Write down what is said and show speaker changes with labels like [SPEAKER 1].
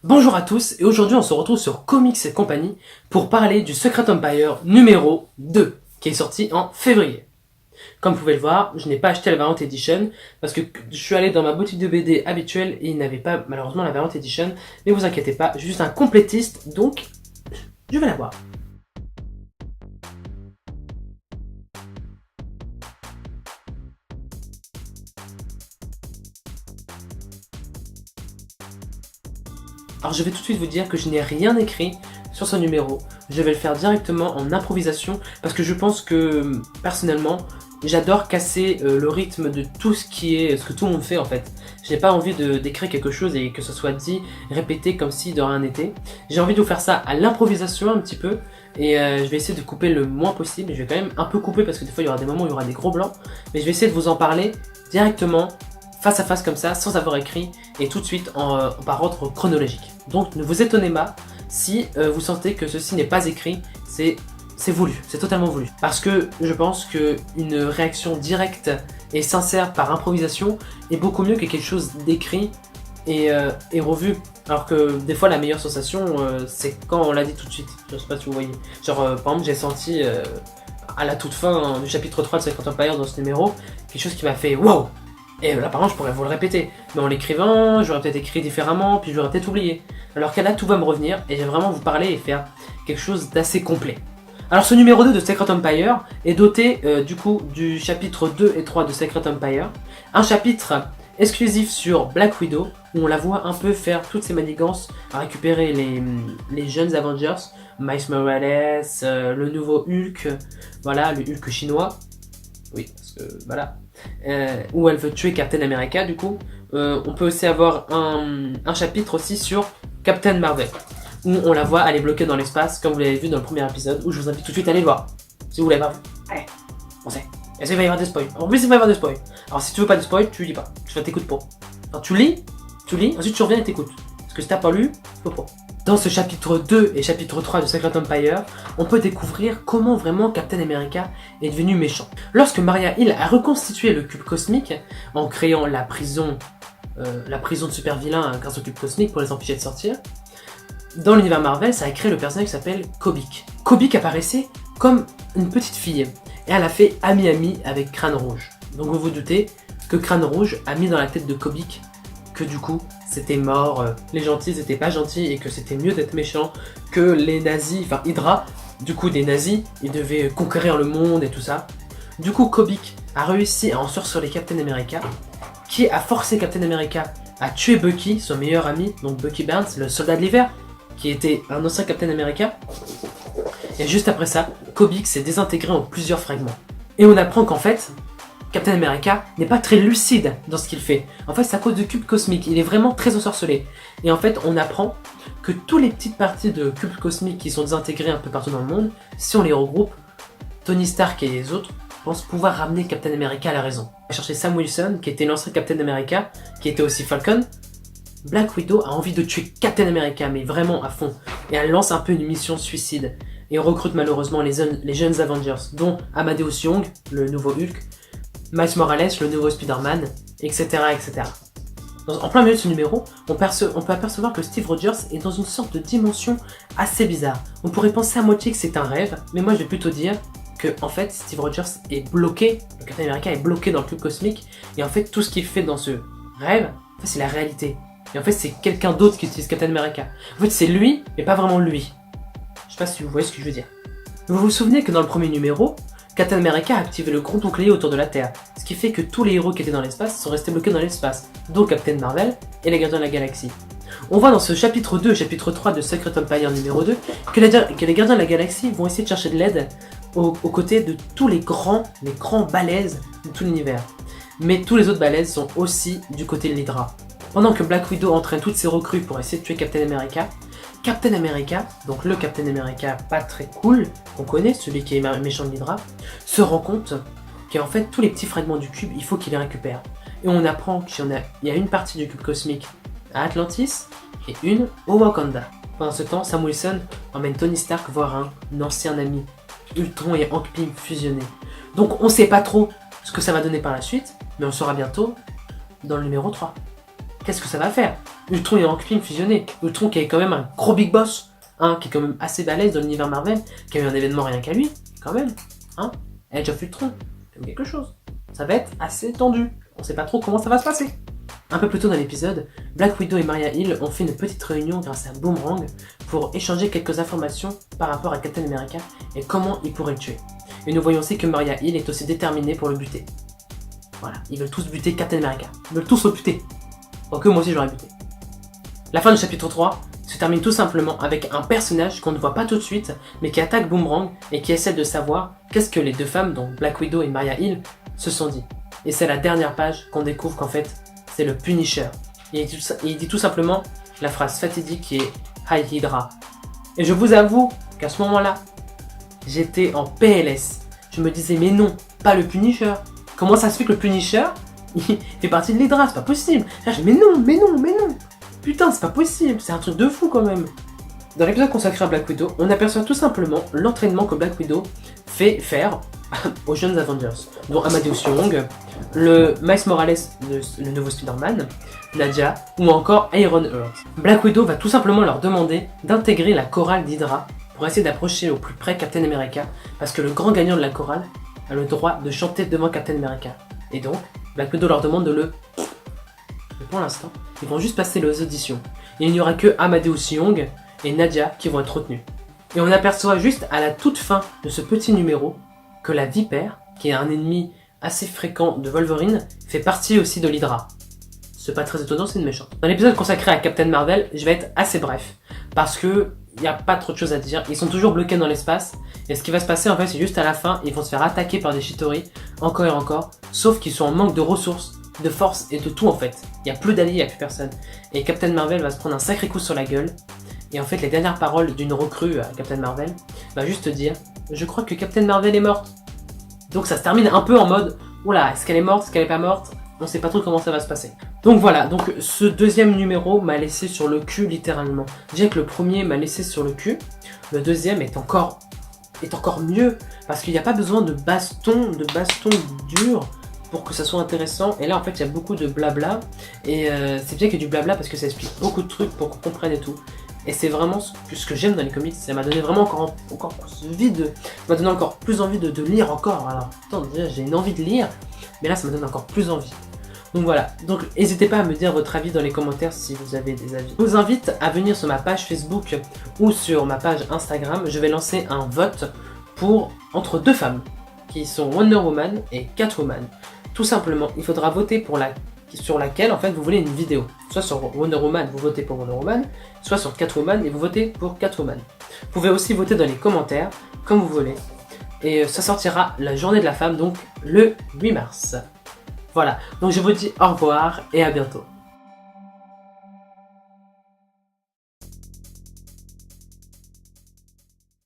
[SPEAKER 1] Bonjour à tous, et aujourd'hui on se retrouve sur Comics et compagnie pour parler du Secret Empire numéro 2, qui est sorti en février. Comme vous pouvez le voir, je n'ai pas acheté la Variant Edition, parce que je suis allé dans ma boutique de BD habituelle et il n'avait pas malheureusement la Variant Edition, mais vous inquiétez pas, je suis juste un complétiste, donc je vais l'avoir. Alors je vais tout de suite vous dire que je n'ai rien écrit sur ce numéro. Je vais le faire directement en improvisation parce que je pense que personnellement j'adore casser le rythme de tout ce que tout le monde fait en fait. Je n'ai pas envie d'écrire quelque chose et que ce soit dit, répété comme si de rien n'était. J'ai envie de vous faire ça à l'improvisation un petit peu et je vais essayer de couper le moins possible. Je vais quand même un peu couper parce que des fois il y aura des moments où il y aura des gros blancs, mais je vais essayer de vous en parler directement face à face comme ça, sans avoir écrit, et tout de suite par ordre chronologique. Donc ne vous étonnez pas si vous sentez que ceci n'est pas écrit, c'est voulu, c'est totalement voulu. Parce que je pense qu'une réaction directe et sincère par improvisation est beaucoup mieux que quelque chose d'écrit et revu. Alors que des fois la meilleure sensation c'est quand on l'a dit tout de suite. Je sais pas si vous voyez. Genre par exemple j'ai senti à la toute fin du chapitre 3 de Secret Empire dans ce numéro, quelque chose qui m'a fait wow. Et là par contre je pourrais vous le répéter, mais en l'écrivant, j'aurais peut-être écrit différemment, puis j'aurais peut-être oublié. Alors qu'à là tout va me revenir, et je vais vraiment vous parler et faire quelque chose d'assez complet. Alors ce numéro 2 de Secret Empire est doté du coup du chapitre 2 et 3 de Secret Empire. Un chapitre exclusif sur Black Widow, où on la voit un peu faire toutes ses manigances à récupérer les jeunes Avengers, Miles Morales, le nouveau Hulk, voilà, le Hulk chinois. Oui, parce que voilà. Où elle veut tuer Captain America du coup. On peut aussi avoir un chapitre aussi sur Captain Marvel, où on la voit aller bloquer dans l'espace, comme vous l'avez vu dans le premier épisode, où je vous invite tout de suite à aller le voir. Si vous l'avez pas vu, allez, on sait. Et ça, il va y avoir des spoils. En plus, il va y avoir des spoils. Alors si tu veux pas de spoil, tu lis pas. Tu t'écoutes pas. Alors tu lis, ensuite tu reviens et t'écoutes. Parce que si t'as pas lu, faut pas. Dans ce chapitre 2 et chapitre 3 de Secret Empire, on peut découvrir comment vraiment Captain America est devenu méchant. Lorsque Maria Hill a reconstitué le cube cosmique en créant la prison de super vilains grâce au cube cosmique pour les empêcher de sortir, dans l'univers Marvel, ça a créé le personnage qui s'appelle Kobik. Kobik apparaissait comme une petite fille et elle a fait ami-ami avec Crâne Rouge. Donc vous vous doutez que Crâne Rouge a mis dans la tête de Kobik que du coup c'était mort, les gentils n'étaient pas gentils et que c'était mieux d'être méchant que les nazis, enfin Hydra, du coup des nazis, ils devaient conquérir le monde et tout ça. Du coup Kobik a réussi à ensorceler Captain America, qui a forcé Captain America à tuer Bucky, son meilleur ami, donc Bucky Barnes, le soldat de l'hiver, qui était un ancien Captain America. Et juste après ça, Kobik s'est désintégré en plusieurs fragments. Et on apprend qu'en fait, Captain America n'est pas très lucide dans ce qu'il fait. En fait, c'est à cause du cube cosmique. Il est vraiment très ensorcelé. Et en fait, on apprend que toutes les petites parties de cube cosmique qui sont désintégrées un peu partout dans le monde, si on les regroupe, Tony Stark et les autres pensent pouvoir ramener Captain America à la raison. On va chercher Sam Wilson, qui était l'ancien Captain America, qui était aussi Falcon. Black Widow a envie de tuer Captain America, mais vraiment à fond. Et elle lance un peu une mission suicide. Et recrute malheureusement les jeunes Avengers, dont Amadeus Young, le nouveau Hulk, Miles Morales, le nouveau Spider-Man, etc. etc. En plein milieu de ce numéro, on peut apercevoir que Steve Rogers est dans une sorte de dimension assez bizarre. On pourrait penser à moitié que c'est un rêve, mais moi je vais plutôt dire que en fait Steve Rogers est bloqué, le Captain America est bloqué dans le cube cosmique, et en fait tout ce qu'il fait dans ce rêve, en fait, c'est la réalité. Et en fait c'est quelqu'un d'autre qui utilise Captain America. En fait c'est lui, mais pas vraiment lui. Je sais pas si vous voyez ce que je veux dire. Vous vous souvenez que dans le premier numéro, Captain America a activé le gros bouclier autour de la Terre, ce qui fait que tous les héros qui étaient dans l'espace sont restés bloqués dans l'espace, dont Captain Marvel et les Gardiens de la Galaxie. On voit dans ce chapitre 2 et chapitre 3 de Secret Empire numéro 2 que les Gardiens de la Galaxie vont essayer de chercher de l'aide aux côtés de tous les grands balèzes de tout l'univers. Mais tous les autres balèzes sont aussi du côté de l'Hydra. Pendant que Black Widow entraîne toutes ses recrues pour essayer de tuer Captain America, donc le Captain America pas très cool, qu'on connaît, celui qui est méchant de l'Hydra, se rend compte qu'en fait tous les petits fragments du cube, il faut qu'il les récupère. Et on apprend qu'il y a une partie du cube cosmique à Atlantis et une au Wakanda. Pendant ce temps, Sam Wilson emmène Tony Stark voir un ancien ami, Ultron et Hank Pym fusionnés. Donc on sait pas trop ce que ça va donner par la suite, mais on saura bientôt dans le numéro 3. Qu'est-ce que ça va faire? Ultron et Hank Pym fusionnés. Ultron qui est quand même un gros big boss, hein, qui est quand même assez balèze dans l'univers Marvel, qui a eu un événement rien qu'à lui, quand même. Hein. Age of Ultron, c'est quelque chose. Ça va être assez tendu. On sait pas trop comment ça va se passer. Un peu plus tôt dans l'épisode, Black Widow et Maria Hill ont fait une petite réunion grâce à Boomerang pour échanger quelques informations par rapport à Captain America et comment ils pourraient le tuer. Et nous voyons aussi que Maria Hill est aussi déterminée pour le buter. Voilà, ils veulent tous buter Captain America. Ils veulent tous le buter. Donc moi aussi j'aurais buté. La fin du chapitre 3 se termine tout simplement avec un personnage qu'on ne voit pas tout de suite, mais qui attaque Boomerang et qui essaie de savoir qu'est-ce que les deux femmes, donc Black Widow et Maria Hill, se sont dit. Et c'est la dernière page qu'on découvre qu'en fait, c'est le Punisher. Et il dit tout simplement la phrase fatidique qui est Hi Hydra. Et je vous avoue qu'à ce moment-là, j'étais en PLS. Je me disais mais non, pas le Punisher. Comment ça se fait que le Punisher, il fait partie de l'Hydra, c'est pas possible. Mais non, mais non, mais non. Putain, c'est pas possible, c'est un truc de fou quand même. Dans l'épisode consacré à Black Widow, on aperçoit tout simplement l'entraînement que Black Widow fait faire aux jeunes Avengers, dont Amadeus Young, le Miles Morales, le nouveau Spider-Man, Nadia, ou encore Iron Heart. Black Widow va tout simplement leur demander d'intégrer la chorale d'Hydra pour essayer d'approcher au plus près Captain America, parce que le grand gagnant de la chorale a le droit de chanter devant Captain America. Et donc, Black Widow leur demande de le... Mais pour l'instant, ils vont juste passer les auditions. Et il n'y aura que Amadeus Young et Nadia qui vont être retenus. Et on aperçoit juste à la toute fin de ce petit numéro que la Vipère, qui est un ennemi assez fréquent de Wolverine, fait partie aussi de l'Hydra. C'est pas très étonnant, c'est une méchante. Dans l'épisode consacré à Captain Marvel, je vais être assez bref, parce que il n'y a pas trop de choses à dire. Ils sont toujours bloqués dans l'espace, et ce qui va se passer en fait, c'est juste à la fin, ils vont se faire attaquer par des Chitauri, encore et encore, sauf qu'ils sont en manque de ressources, de force et de tout en fait. Il n'y a plus d'alliés, il n'y a plus personne. Et Captain Marvel va se prendre un sacré coup sur la gueule, et en fait, les dernières paroles d'une recrue à Captain Marvel va juste dire « Je crois que Captain Marvel est morte ». Donc ça se termine un peu en mode « Oula, est-ce qu'elle est morte, est-ce qu'elle est pas morte ?» On sait pas trop comment ça va se passer. Donc voilà, donc ce deuxième numéro m'a laissé sur le cul littéralement. Déjà que le premier m'a laissé sur le cul, le deuxième est encore mieux, parce qu'il n'y a pas besoin de baston dur pour que ça soit intéressant. Et là en fait il y a beaucoup de blabla, et c'est bien qu'il y ait du blabla parce que ça explique beaucoup de trucs pour qu'on comprenne et tout. Et c'est vraiment ce que j'aime dans les comics, ça m'a donné vraiment encore envie de... Ça m'a donné encore plus envie de lire encore. Alors, putain, déjà j'ai une envie de lire, mais là ça me donne encore plus envie. Donc voilà, donc n'hésitez pas à me dire votre avis dans les commentaires si vous avez des avis. Je vous invite à venir sur ma page Facebook ou sur ma page Instagram. Je vais lancer un vote pour entre deux femmes, qui sont Wonder Woman et Catwoman. Tout simplement, il faudra voter pour sur laquelle en fait vous voulez une vidéo. Soit sur Wonder Woman, vous votez pour Wonder Woman, soit sur Catwoman et vous votez pour Catwoman. Vous pouvez aussi voter dans les commentaires, comme vous voulez. Et ça sortira la journée de la femme, donc le 8 mars. Voilà, donc je vous dis au revoir et à bientôt.